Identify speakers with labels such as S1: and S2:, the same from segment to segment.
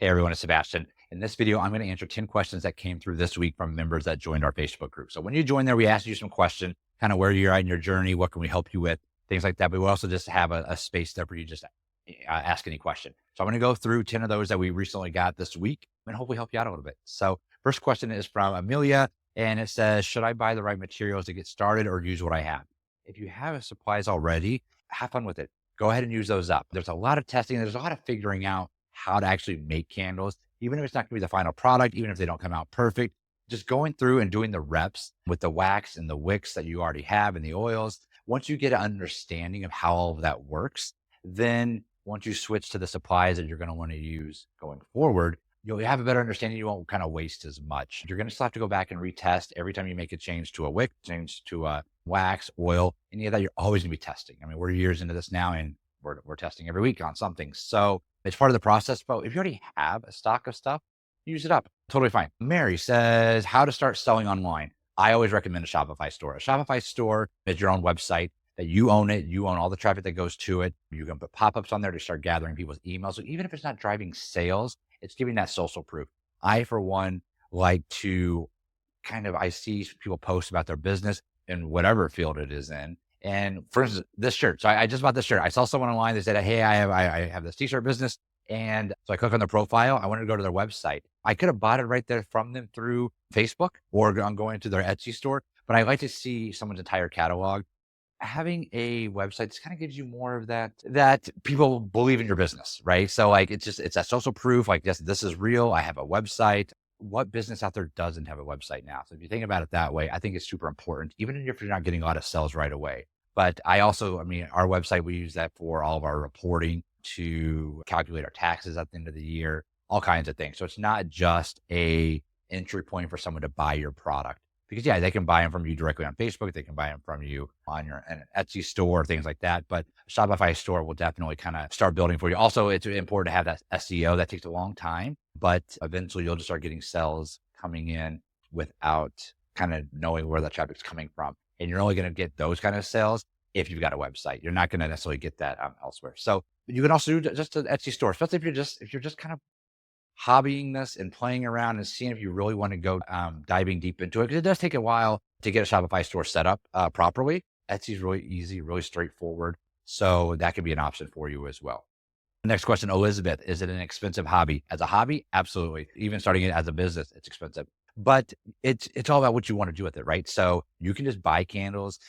S1: Hey everyone, it's Sebastian. In this video, I'm going to answer 10 questions that came through this week from members that joined our Facebook group. So when you join there, we ask you some questions, kind of where you're at in your journey, what can we help you with, things like that. But we also just have a space there for you to just ask any question. So I'm going to go through 10 of those that we recently got this week and hopefully help you out a little bit. So first question is from Amelia, and it says, should I buy the right materials to get started or use what I have? If you have supplies already, have fun with it. Go ahead and use those up. There's a lot of testing. There's a lot of figuring out how to actually make candles, even if it's not going to be the final product, even if they don't come out perfect. Just going through and doing the reps with the wax and the wicks that you already have and the oils. Once you get an understanding of how all of that works, then once you switch to the supplies that you're going to want to use going forward, you'll have a better understanding. You won't kind of waste as much. You're going to still have to go back and retest every time you make a change to a wick, change to a wax, oil, any of that. You're always going to be testing. I mean, we're years into this now and we're testing every week on something. So it's part of the process. But if you already have a stock of stuff, use it up. Totally fine. Mary says, how to start selling online. I always recommend a Shopify store. A Shopify store is your own website that you own it. You own all the traffic that goes to it. You can put pop-ups on there to start gathering people's emails. So even if it's not driving sales, it's giving that social proof. I, for one, like to I see people post about their business in whatever field it is in. And for instance, this shirt. So I just bought this shirt. I saw someone online that said, hey, I have this t-shirt business. And so I click on their profile. I wanted to go to their website. I could have bought it right there from them through Facebook or I'm going to their Etsy store. But I like to see someone's entire catalog. Having a website just kind of gives you more of that people believe in your business, right? So like it's that social proof, like yes, this is real. I have a website. What business out there doesn't have a website now? So if you think about it that way, I think it's super important, even if you're not getting a lot of sales right away. But our website, we use that for all of our reporting to calculate our taxes at the end of the year, all kinds of things. So it's not just a entry point for someone to buy your product. Because yeah, they can buy them from you directly on Facebook. They can buy them from you on your an Etsy store, things like that. But Shopify store will definitely kind of start building for you. Also, it's important to have that SEO. That takes a long time, but eventually you'll just start getting sales coming in without kind of knowing where that traffic's coming from. And you're only going to get those kind of sales if you've got a website. You're not going to necessarily get that elsewhere. So you can also do just an Etsy store, especially if you're just kind of hobbying this and playing around and seeing if you really want to go diving deep into it, because it does take a while to get a Shopify store set up properly. Etsy's really easy, really straightforward. So that could be an option for you as well. Next question, Elizabeth, is it an expensive hobby? As a hobby, absolutely. Even starting it as a business, it's expensive. But it's all about what you want to do with it, right? So you can just buy candles,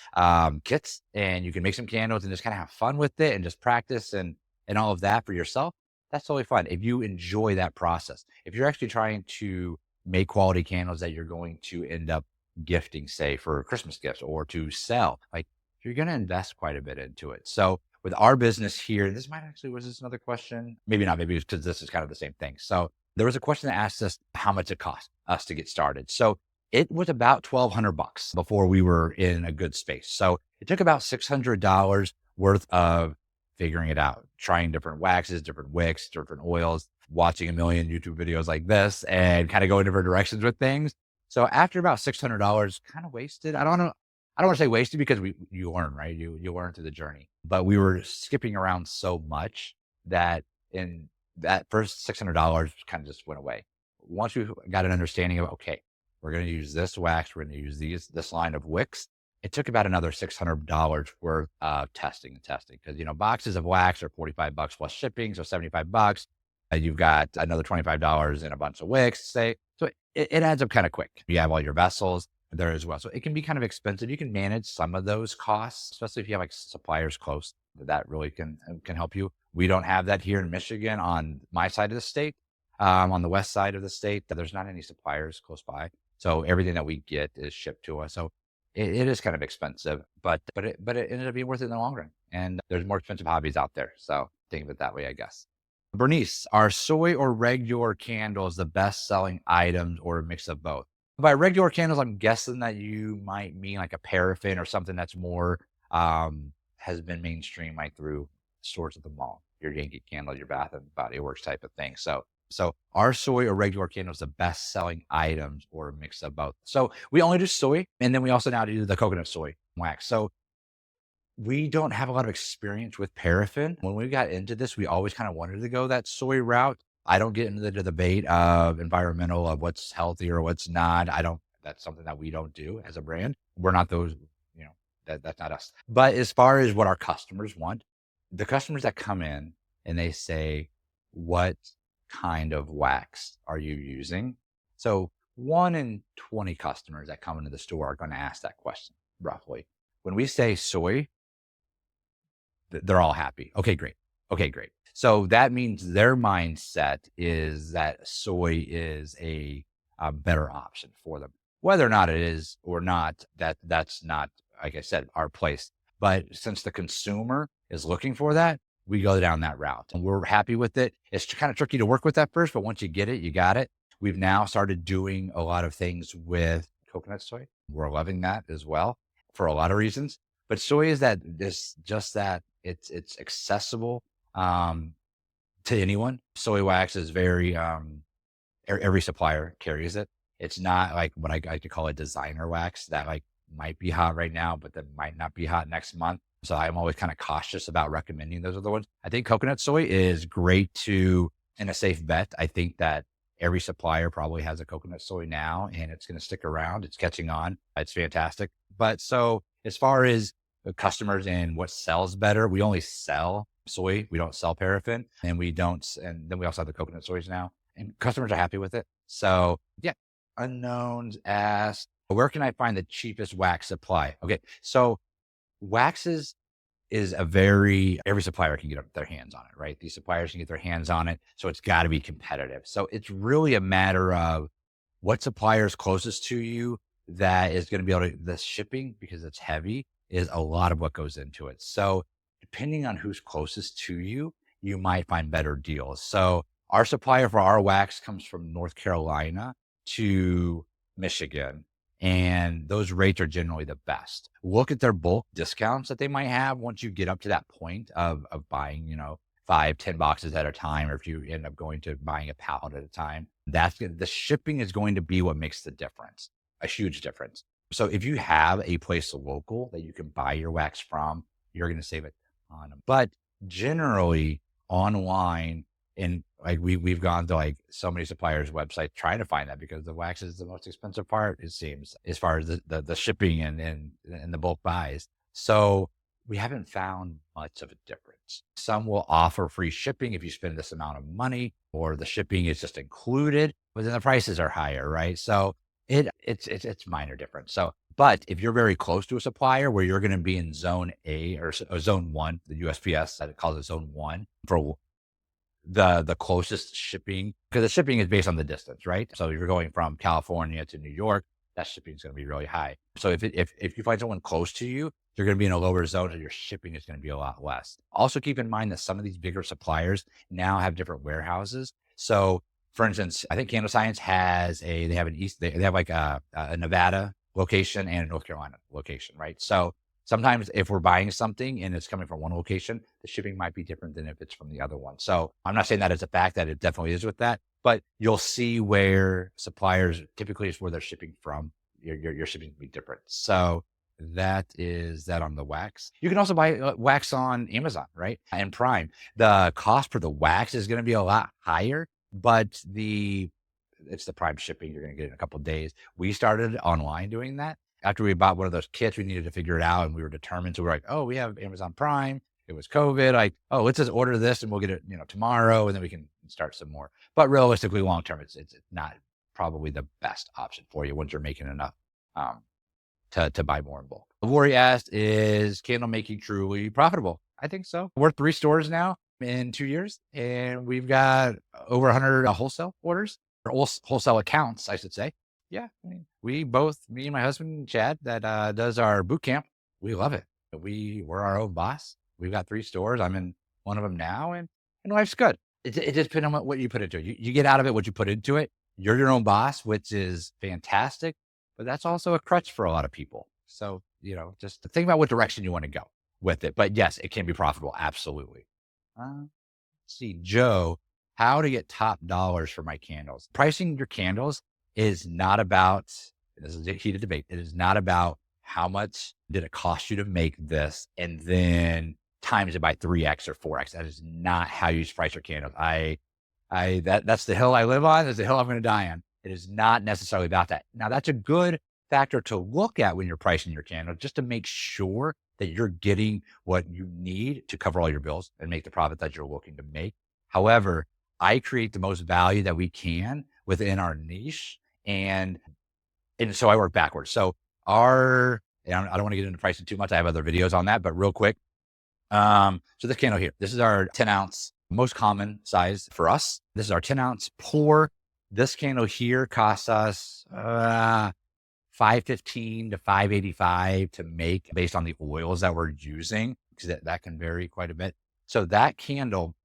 S1: kits, and you can make some candles and just kind of have fun with it and just practice and all of that for yourself. That's totally fun. If you enjoy that process, if you're actually trying to make quality candles that you're going to end up gifting, say for Christmas gifts or to sell, like you're going to invest quite a bit into it. So with our business here, was this another question? Maybe not, maybe because this is kind of the same thing. So there was a question that asked us how much it cost us to get started. So it was about $1,200 before we were in a good space. So it took about $600 worth of figuring it out, trying different waxes, different wicks, different oils, watching a million YouTube videos like this and kind of going different directions with things. So after about $600 kind of wasted, I don't know. I don't want to say wasted because you learn, right? You learn through the journey, but we were skipping around so much that in that first $600 kind of just went away. Once we got an understanding of, okay, we're going to use this wax, we're going to use this line of wicks. It took about another $600 worth of testing because, boxes of wax are $45 plus shipping. So $75. You've got another $25 in a bunch of wicks, say. So it adds up kind of quick. You have all your vessels there as well. So it can be kind of expensive. You can manage some of those costs, especially if you have like suppliers close. That really can help you. We don't have that here in Michigan on my side of the state. On the west side of the state, there's not any suppliers close by. So everything that we get is shipped to us. So it is kind of expensive, but it ended up being worth it in the long run. And there's more expensive hobbies out there. So think of it that way, I guess. Bernice, are soy or regular candles the best selling items or a mix of both? By regular candles, I'm guessing that you might mean like a paraffin or something that's more, has been mainstream, like through stores at the mall, your Yankee Candle, your Bath and Body Works type of thing. So are soy or regular candles the best selling items or a mix of both? So we only do soy, and then we also now do the coconut soy wax. So we don't have a lot of experience with paraffin. When we got into this, we always kind of wanted to go that soy route. I don't get into the debate of environmental, of what's healthy or what's not. That's something that we don't do as a brand. We're not those, you know, that's not us. But as far as what our customers want, the customers that come in and they say, what kind of wax are you using? So 1 in 20 customers that come into the store are going to ask that question roughly. When we say soy, they're all happy. Okay, great. Okay, great. So that means their mindset is that soy is a better option for them. Whether or not it is or not, that's not, like I said, our place. But since the consumer is looking for that, we go down that route and we're happy with it. It's kind of tricky to work with at first, but once you get it, you got it. We've now started doing a lot of things with coconut soy. We're loving that as well for a lot of reasons. But soy is just that it's accessible to anyone. Soy wax is very every supplier carries it. It's not like what I like to call a designer wax that like might be hot right now, but that might not be hot next month. So I'm always kind of cautious about recommending those other ones. I think coconut soy is great to and a safe bet. I think that every supplier probably has a coconut soy now and it's going to stick around. It's catching on. It's fantastic. But so as far as the customers and what sells better, we only sell soy. We don't sell paraffin and we don't. And then we also have the coconut soys now and customers are happy with it. So yeah, unknowns asked, where can I find the cheapest wax supply? Okay. So waxes is every supplier can get their hands on it, right? These suppliers can get their hands on it. So it's got to be competitive. So it's really a matter of what supplier is closest to you that is going to be able to, the shipping, because it's heavy, is a lot of what goes into it. So depending on who's closest to you, you might find better deals. So our supplier for our wax comes from North Carolina to Michigan. And those rates are generally the best. Look at their bulk discounts that they might have once you get up to that point of buying, 5, 10 boxes at a time, or if you end up going to buying a pallet at a time. The shipping is going to be what makes the difference, a huge difference. So if you have a place local that you can buy your wax from, you're going to save a ton. But generally online, and like we've gone to like so many suppliers' websites trying to find that because the wax is the most expensive part, it seems, as far as the shipping and the bulk buys. So we haven't found much of a difference. Some will offer free shipping if you spend this amount of money, or the shipping is just included, but then the prices are higher, right? So it's minor difference. So, but if you're very close to a supplier where you're going to be in zone A or zone 1, the USPS that it calls it zone 1 for the closest shipping, because the shipping is based on the distance, right? So if you're going from California to New York, that shipping is going to be really high. So if you find someone close to you, you're going to be in a lower zone and your shipping is going to be a lot less. Also keep in mind that some of these bigger suppliers now have different warehouses. So for instance, I think Candle Science they have like a Nevada location and a North Carolina location, right? So sometimes if we're buying something and it's coming from one location, the shipping might be different than if it's from the other one. So I'm not saying that as a fact that it definitely is with that, but you'll see where suppliers typically is where they're shipping from. Your shipping can be different. So that is that on the wax. You can also buy wax on Amazon, right? And Prime. The cost for the wax is going to be a lot higher, but it's the Prime shipping. You're going to get it in a couple of days. We started online doing that. After we bought one of those kits, we needed to figure it out and we were determined. So we're like, oh, we have Amazon Prime. It was COVID. Like, oh, let's just order this and we'll get it, tomorrow. And then we can start some more. But realistically, long-term, it's not probably the best option for you once you're making enough to buy more in bulk. Lori asked, is candle making truly profitable? I think so. We're 3 stores now in 2 years, and we've got over 100 wholesale orders, or wholesale accounts, I should say. Yeah, I mean, me and my husband, Chad, that does our boot camp, we love it. We're our own boss. We've got 3 stores. I'm in one of them now, and life's good. It just depends on what you put into it. You get out of it what you put into it. You're your own boss, which is fantastic, but that's also a crutch for a lot of people. So, just think about what direction you want to go with it. But yes, it can be profitable. Absolutely. Let's see, Joe, how to get top dollars for my candles. Pricing your candles is not about, this is a heated debate. It is not about how much did it cost you to make this and then times it by 3x or 4x. That is not how you price your candles. I That's the hill I live on. That's the hill I'm going to die on. It is not necessarily about that. Now, that's a good factor to look at when you're pricing your candle, just to make sure that you're getting what you need to cover all your bills and make the profit that you're looking to make. However, I create the most value that we can within our niche. And so I work backwards. So and I don't want to get into pricing too much. I have other videos on that, but real quick. So this candle here, this is our 10-ounce, most common size for us. This is our 10-ounce pour. This candle here costs us $5.15 to $5.85 to make, based on the oils that we're using, because that can vary quite a bit. So that candle,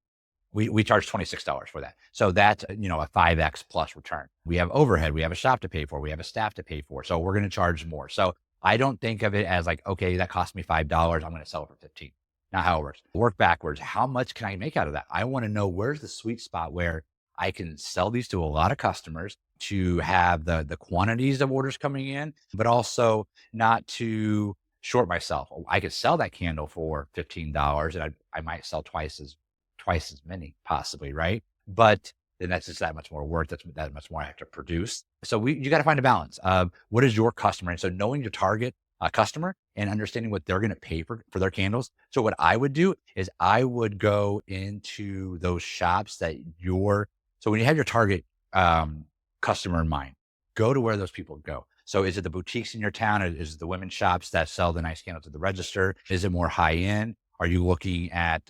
S1: we charge $26 for that. So that's, a 5X plus return. We have overhead, we have a shop to pay for, we have a staff to pay for. So we're going to charge more. So I don't think of it as like, okay, that cost me $5. I'm going to sell it for 15. Not how it works. Work backwards. How much can I make out of that? I want to know where's the sweet spot where I can sell these to a lot of customers, to have the quantities of orders coming in, but also not to short myself. I could sell that candle for $15 and I might sell twice as many possibly, right? But then that's just that much more work. That's that much more I have to produce. So you got to find a balance of what is your customer. And so knowing your target customer and understanding what they're going to pay for their candles. So what I would do is I would go into those shops so when you have your target customer in mind, go to where those people go. So is it the boutiques in your town? Is it the women's shops that sell the nice candles at the register? Is it more high end? Are you looking at,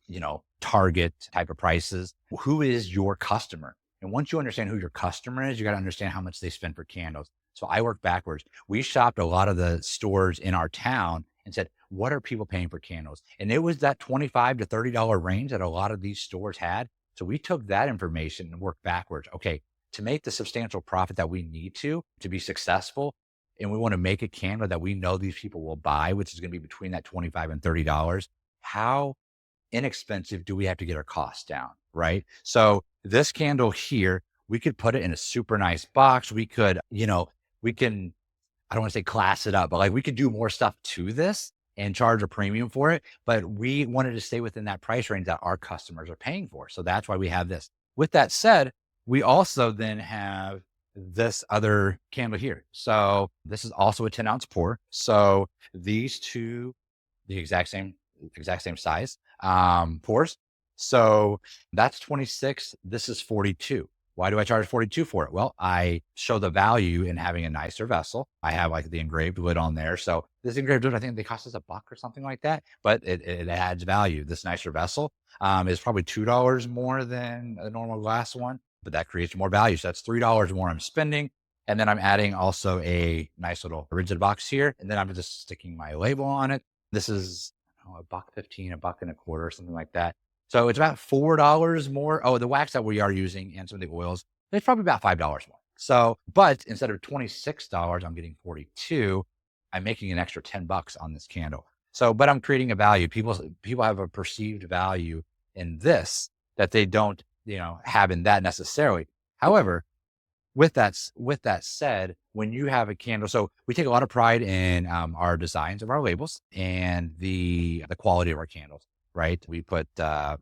S1: Target type of prices? Who is your customer? And once you understand who your customer is, you got to understand how much they spend for candles. So I work backwards. We shopped a lot of the stores in our town and said, what are people paying for candles? And it was that $25 to $30 range that a lot of these stores had. So we took that information and worked backwards. Okay, to make the substantial profit that we need to be successful, and we want to make a candle that we know these people will buy, which is going to be between that $25 and $30, how inexpensive do we have to get our costs down, right? So this candle here, we could put it in a super nice box. We could, I don't want to say class it up, but like we could do more stuff to this and charge a premium for it. But we wanted to stay within that price range that our customers are paying for. So that's why we have this. With that said, we also then have this other candle here. So this is also a 10-ounce pour. So these two, the exact same size pours. So that's 26. This is 42. Why do I charge 42 for it? Well, I show the value in having a nicer vessel. I have like the engraved lid on there. So this engraved lid, I think they cost us $1 or something like that, but it adds value. This nicer vessel is probably $2 more than a normal glass one, but that creates more value. So that's $3 more I'm spending. And then I'm adding also a nice little rigid box here. And then I'm just sticking my label on it. This is $1.15, $1.25, something like that. So it's about $4 more. Oh, the wax that we are using and some of the oils, it's probably about $5 more. So, but instead of $26, I'm getting 42. I'm making an extra $10 on this candle. So, but I'm creating a value. People have a perceived value in this that they don't, have in that necessarily. However, with that said, when you have a candle, so we take a lot of pride in our designs of our labels and the quality of our candles, right? We put a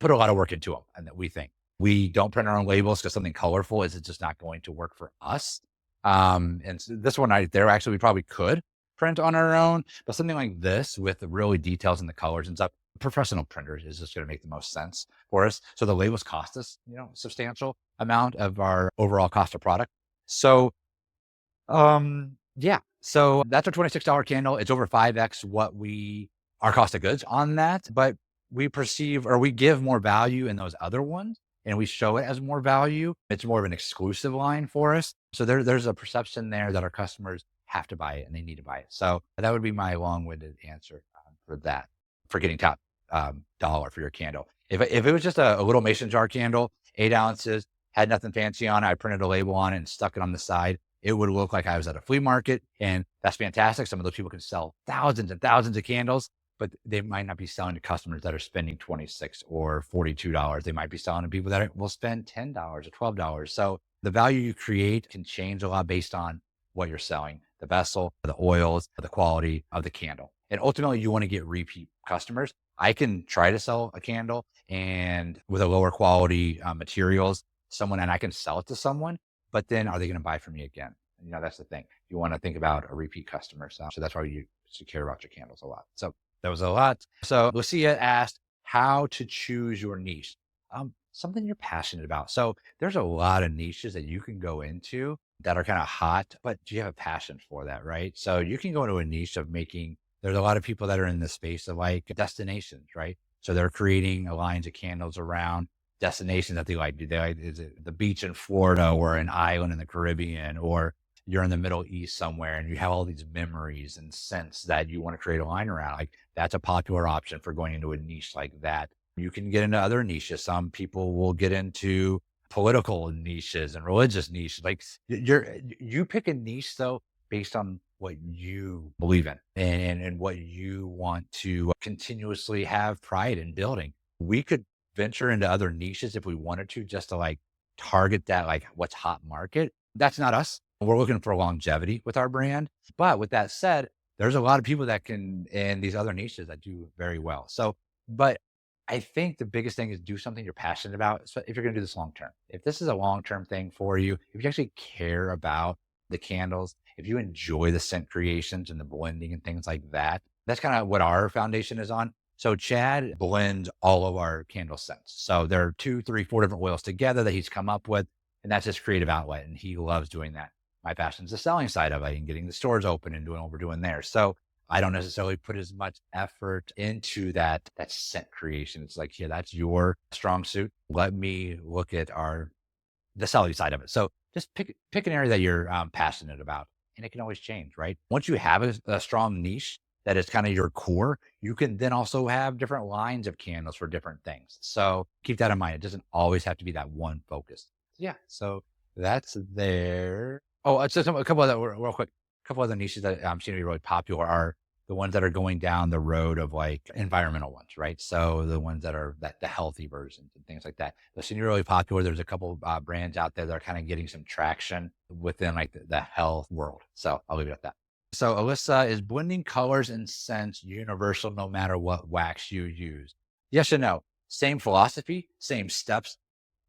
S1: lot of work into them, and that we think we don't print our own labels because something colorful is just not going to work for us. And so this one right there, actually, we probably could print on our own, but something like this with the really details and the colors and stuff, professional printers is just going to make the most sense for us. So the labels cost us, a substantial amount of our overall cost of product. So, yeah. So that's our $26 candle. It's over 5X our cost of goods on that, but we perceive, or we give more value in those other ones, and we show it as more value. It's more of an exclusive line for us. So there's a perception there that our customers have to buy it and they need to buy it. So that would be my long-winded answer for that, for getting top dollar for your candle. If it was just a little mason jar candle, 8 ounces, had nothing fancy on it, I printed a label on it and stuck it on the side, it would look like I was at a flea market, and that's fantastic. Some of those people can sell thousands and thousands of candles, but they might not be selling to customers that are spending $26 or $42. They might be selling to people that will spend $10 or $12. So the value you create can change a lot based on what you're selling, the vessel, the oils, the quality of the candle. And ultimately, you want to get repeat customers. I can try to sell a candle and with a lower quality materials, and I can sell it to someone, but then are they going to buy from me again? That's the thing. You want to think about a repeat customer. So that's why you should care about your candles a lot. So that was a lot. So Lucia asked how to choose your niche. Something you're passionate about. So there's a lot of niches that you can go into that are kind of hot, but do you have a passion for that, right? So you can go into a niche of making, there's a lot of people that are in the space of like destinations, right? So they're creating lines of candles around destinations that they like. Do they like, is it the beach in Florida or an island in the Caribbean, or you're in the Middle East somewhere and you have all these memories and scents that you want to create a line around? Like that's a popular option for going into a niche like that. You can get into other niches. Some people will get into political niches and religious niches. Like you pick a niche though, based on what you believe in and what you want to continuously have pride in building. We could venture into other niches if we wanted to, just to like target that, like what's hot market. That's not us. We're looking for longevity with our brand. But with that said, there's a lot of people that can in these other niches that do very well. So, but I think the biggest thing is do something you're passionate about. So if you're going to do this long term, if this is a long term thing for you, if you actually care about the candles, if you enjoy the scent creations and the blending and things like that, that's kind of what our foundation is on. So Chad blends all of our candle scents. So there are 2, 3, 4 different oils together that he's come up with, and that's his creative outlet. And he loves doing that. My passion is the selling side of it and getting the stores open and doing what we're doing there. So I don't necessarily put as much effort into that scent creation. It's like, yeah, that's your strong suit. Let me look at the selling side of it. So just pick an area that you're passionate about, and it can always change, right? Once you have a strong niche that is kind of your core, you can then also have different lines of candles for different things. So keep that in mind. It doesn't always have to be that one focus. Yeah. So that's there. Oh, a couple of real quick. A couple other niches that seem to be really popular are the ones that are going down the road of like environmental ones, right? So the ones that are the healthy versions and things like that. Those seem really popular. There's a couple brands out there that are kind of getting some traction within like the health world. So I'll leave it at that. So Alyssa, is blending colors and scents universal no matter what wax you use? Yes and no. Same philosophy, same steps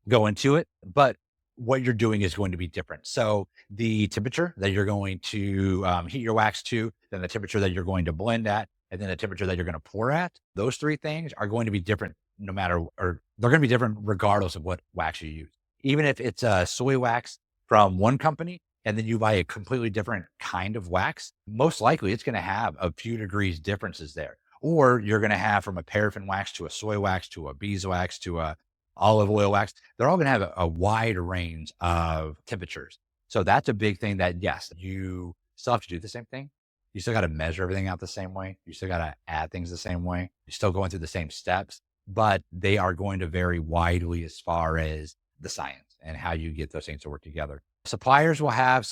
S1: go into it, but what you're doing is going to be different. So the temperature that you're going to heat your wax to, then the temperature that you're going to blend at, and then the temperature that you're going to pour at, those three things are going to be different no matter, or they're going to be different regardless of what wax you use. Even if it's a soy wax from one company and then you buy a completely different kind of wax, most likely it's going to have a few degrees differences there. Or you're going to have from a paraffin wax to a soy wax to a beeswax to a olive oil wax, they're all going to have a wide range of temperatures. So that's a big thing that, yes, you still have to do the same thing. You still got to measure everything out the same way. You still got to add things the same way. You're still going through the same steps, but they are going to vary widely as far as the science and how you get those things to work together. Suppliers will have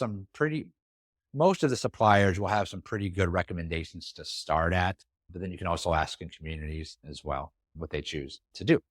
S1: most of the suppliers will have some pretty good recommendations to start at, but then you can also ask in communities as well what they choose to do.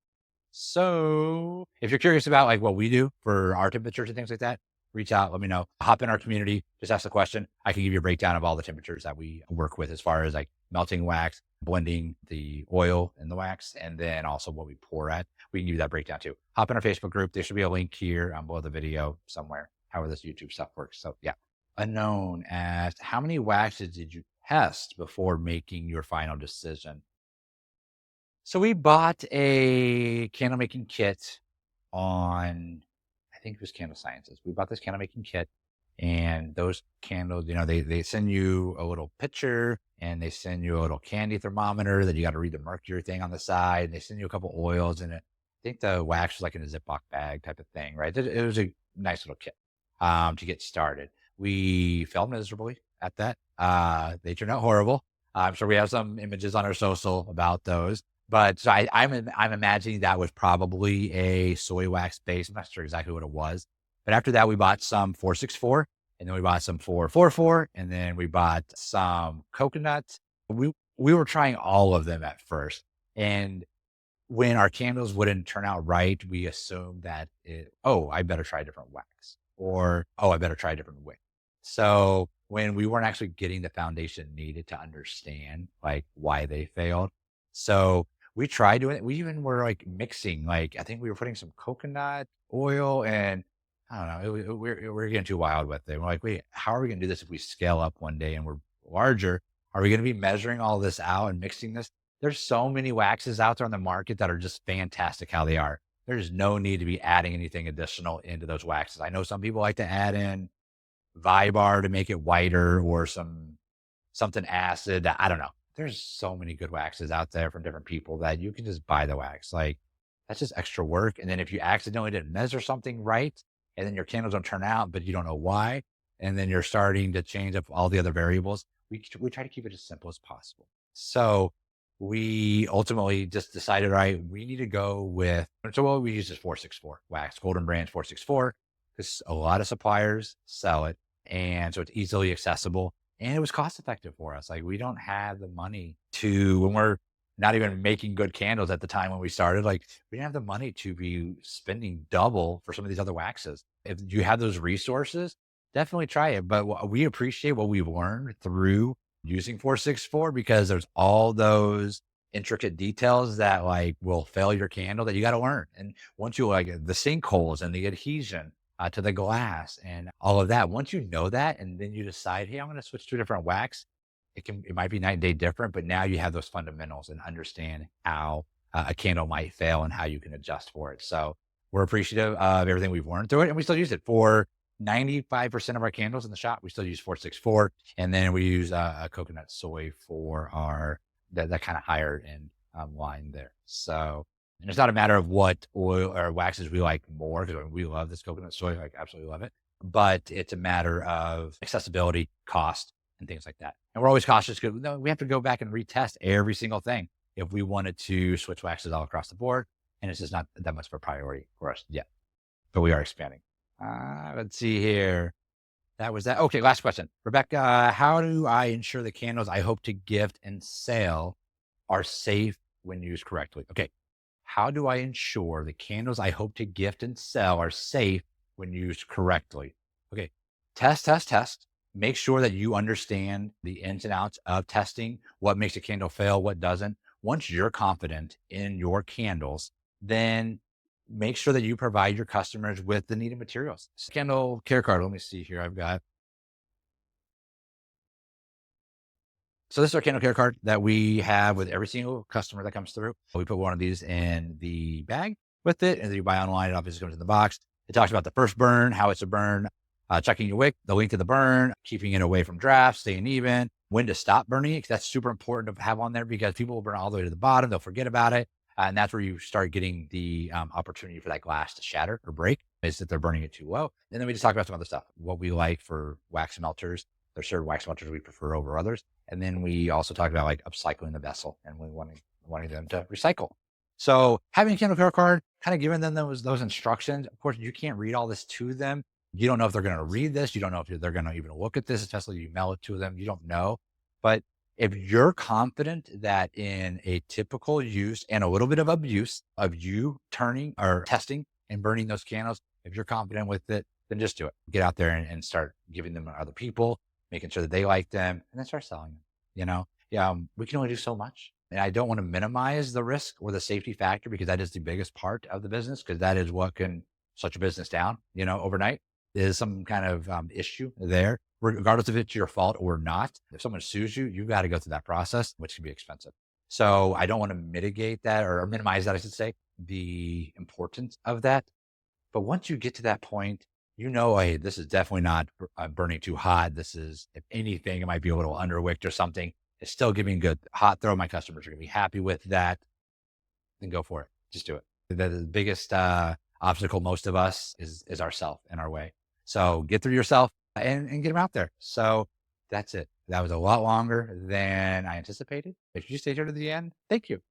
S1: So if you're curious about like what we do for our temperatures and things like that, reach out, let me know. Hop in our community, just ask the question. I can give you a breakdown of all the temperatures that we work with as far as like melting wax, blending the oil in the wax, and then also what we pour at. We can give you that breakdown too. Hop in our Facebook group. There should be a link here below the video somewhere, however this YouTube stuff works. So yeah. Unknown asked, how many waxes did you test before making your final decision? So we bought a candle making kit on, I think it was Candle Sciences. We bought this candle making kit, and those candles, they send you a little pitcher and they send you a little candy thermometer that you got to read the mercury thing on the side. And they send you a couple oils in it. I think the wax was like in a Ziploc bag type of thing, right? It was a nice little kit to get started. We failed miserably at that. They turned out horrible. I'm sure we have some images on our social about those. But so I'm imagining that was probably a soy wax base. I'm not sure exactly what it was. But after that, we bought some 464, and then we bought some 444, and then we bought some coconut. We were trying all of them at first. And when our candles wouldn't turn out right, we assumed that I better try a different wax, or, I better try a different wick. So when we weren't actually getting the foundation needed to understand like why they failed. So We tried doing it. We even were like mixing, like, I think we were putting some coconut oil and I don't know. We're getting too wild with it. We're like, wait, how are we going to do this if we scale up one day and we're larger? Are we going to be measuring all this out and mixing this? There's so many waxes out there on the market that are just fantastic how they are. There's no need to be adding anything additional into those waxes. I know some people like to add in Vibar to make it whiter or something acid. I don't know. There's so many good waxes out there from different people that you can just buy the wax. Like that's just extra work. And then if you accidentally didn't measure something right, and then your candles don't turn out, but you don't know why, and then you're starting to change up all the other variables, we try to keep it as simple as possible. So we ultimately just decided, all right, we need to go with, so what we use is 464 wax, Golden Brands 464, because a lot of suppliers sell it. And so it's easily accessible and it was cost effective for us. Like we don't have the money to, when we're not even making good candles at the time when we started, like we didn't have the money to be spending double for some of these other waxes. If you have those resources, definitely try it. But we appreciate what we've learned through using 464 because there's all those intricate details that like will fail your candle that you got to learn. And once you like the sinkholes and the adhesion to the glass and all of that, once you know that, and then you decide, hey, I'm going to switch to a different wax, it might be night and day different, but now you have those fundamentals and understand how a candle might fail and how you can adjust for it. So we're appreciative of everything we've learned through it. And we still use it for 95% of our candles in the shop. We still use 464. And then we use a coconut soy for our, that kind of higher end line there. So, and it's not a matter of what oil or waxes we like more, because we love this coconut soy, like absolutely love it. But it's a matter of accessibility, cost, and things like that. And we're always cautious because we have to go back and retest every single thing if we wanted to switch waxes all across the board. And it's just not that much of a priority for us yet, but we are expanding. Let's see here. That was that. Okay, last question. Rebecca, how do I ensure the candles I hope to gift and sell are safe when used correctly? Okay, how do I ensure the candles I hope to gift and sell are safe when used correctly? Okay, test, test, test. Make sure that you understand the ins and outs of testing, what makes a candle fail, what doesn't. Once you're confident in your candles, then make sure that you provide your customers with the needed materials. Candle care card. Let me see here. I've got, so this is our candle care card that we have with every single customer that comes through. We put one of these in the bag with it, and then you buy online. It obviously comes in the box. It talks about the first burn, how it's a burn, checking your wick, the length of the burn, keeping it away from drafts, staying even, when to stop burning it, because that's super important to have on there because people will burn all the way to the bottom. They'll forget about it. And that's where you start getting the opportunity for that glass to shatter or break, is that they're burning it too low. And then we just talk about some other stuff, what we like for wax melters. There's certain wax melters we prefer over others. And then we also talk about like upcycling the vessel and we wanting them to recycle. So having a candle care card, kind of giving them those instructions. Of course, you can't read all this to them. You don't know if they're going to read this. You don't know if they're going to even look at this, especially you mail it to them. You don't know. But if you're confident that in a typical use and a little bit of abuse of you turning or testing and burning those candles, if you're confident with it, then just do it. Get out there and start giving them to other people, making sure that they like them, and then start selling them. Yeah, we can only do so much. And I don't want to minimize the risk or the safety factor because that is the biggest part of the business, because that is what can shut your business down, overnight. Is some kind of issue there, regardless if it's your fault or not. If someone sues you, you've got to go through that process, which can be expensive. So I don't want to mitigate that or minimize that, I should say, the importance of that. But once you get to that point, hey, this is definitely not burning too hot. This is, if anything, it might be a little underwicked or something. It's still giving good hot throw. My customers are going to be happy with that. Then go for it. Just do it. The biggest obstacle, most of us, is ourself and our way. So get through yourself and get them out there. So that's it. That was a lot longer than I anticipated. If you stayed here to the end, thank you.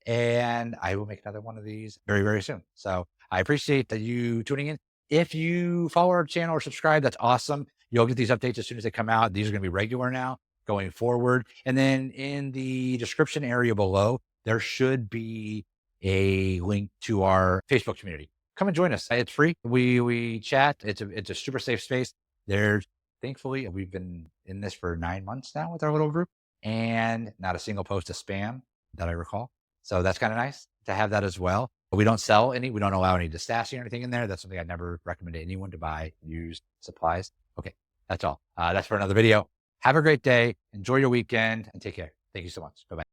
S1: And I will make another one of these very, very soon. So I appreciate that you tuning in. If you follow our channel or subscribe, that's awesome. You'll get these updates as soon as they come out. These are going to be regular now going forward. And then in the description area below, there should be a link to our Facebook community. Come and join us. It's free. We chat. It's a super safe space. Thankfully, we've been in this for 9 months now with our little group, and not a single post of spam that I recall. So that's kind of nice to have that as well. We don't sell any, we don't allow any distasting or anything in there. That's something I never recommend to anyone to buy used supplies. Okay, that's all. That's for another video. Have a great day. Enjoy your weekend and take care. Thank you so much. Bye-bye.